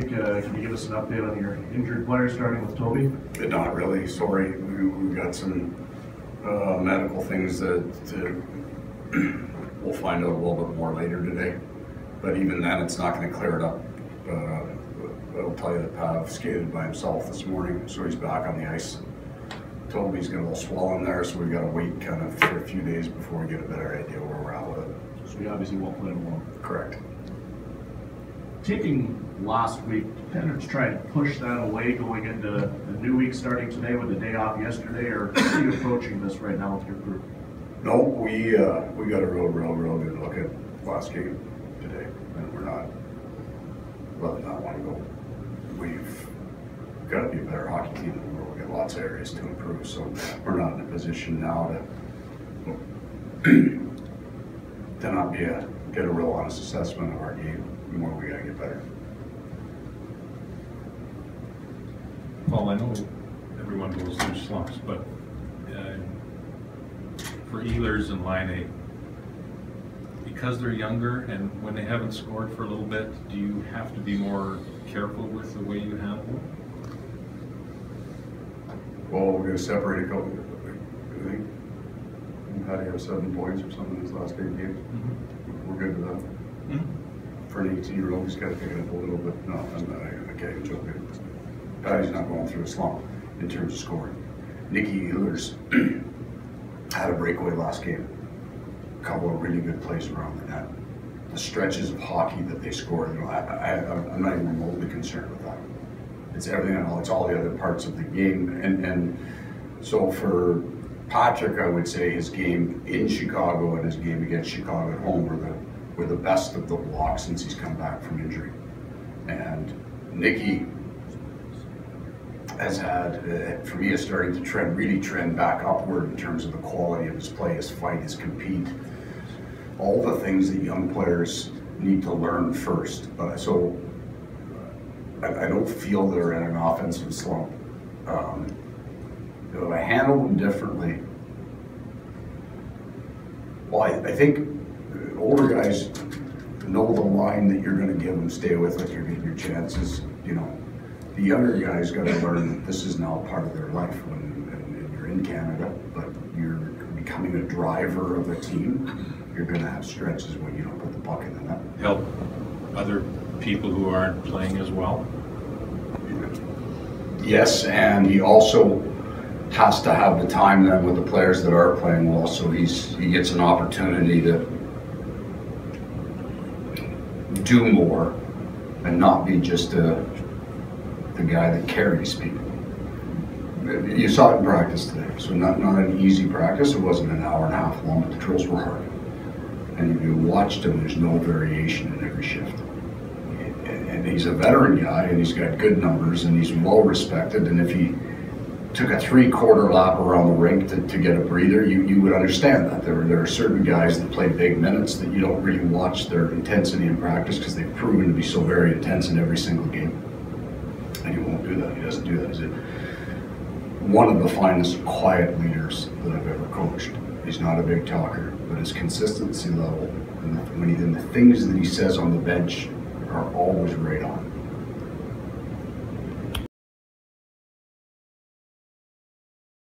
Can you give us an update on your injured player, starting with Toby? Not really, sorry. We've got some medical things that we'll find out a little bit more later today. But even then, it's not going to clear it up. I'll tell you that Pav skated by himself this morning, so he's back on the ice. Toby's got a little swelling there, so we've got to wait kind of for a few days before we get a better idea where we're at with it. So we obviously won't play him alone. Correct. Taking last week, kind of try and push that away going into the new week starting today with the day off yesterday, or how are you approaching this right now with your group? No, we got a real good look at last game today, and we're not want to go. We've got to be a better hockey team than we were. We've got lots of areas to improve, so we're not in a position now to not get a real honest assessment of our game. More we got to get better. Paul, I know everyone goes through slumps, but for Ehlers and Line, because they're younger and when they haven't scored for a little bit, do you have to be more careful with the way you handle them? Well, we're going to separate a couple. I think how do you have 7 points or something in his last 8 games? Mm-hmm. We're good with that. Mm-hmm. For an 18-year-old, he's got to pick it up a little bit. No, I can't joke it. Patty's not going through a slump in terms of scoring. Nicky Ehlers had a breakaway last game. A couple of really good plays around the net. The stretches of hockey that they scored, I'm not even remotely concerned with that. It's everything else. It's all the other parts of the game. And so for Patrick, I would say his game in Chicago and his game against Chicago at home were the best of the block since he's come back from injury. And Nicky has had, for me, is starting to really trend back upward in terms of the quality of his play, his fight, his compete, all the things that young players need to learn first. So I don't feel they're in an offensive slump. If I handle them differently, well, I think older guys know the line that you're going to give them, stay with it, you're getting your chances. You know, the younger guys got to learn that this is now part of their life when you're in Canada, but you're becoming a driver of a team. You're going to have stretches when you don't put the puck in the net. Help other people who aren't playing as well? Yes, and he also has to have the time then with the players that are playing well, so he gets an opportunity to do more and not be just the guy that carries people. You saw it in practice today, so not an easy practice. It wasn't an hour and a half long, but the drills were hard. And if you watched him, there's no variation in every shift. And he's a veteran guy, and he's got good numbers, and he's well respected. And if he took a 3/4 lap around the rink to get a breather, you would understand that. There are certain guys that play big minutes that you don't really watch their intensity in practice because they've proven to be so very intense in every single game. And he won't do that. He doesn't do that. He's one of the finest quiet leaders that I've ever coached. He's not a big talker, but his consistency level and the things that he says on the bench are always right on.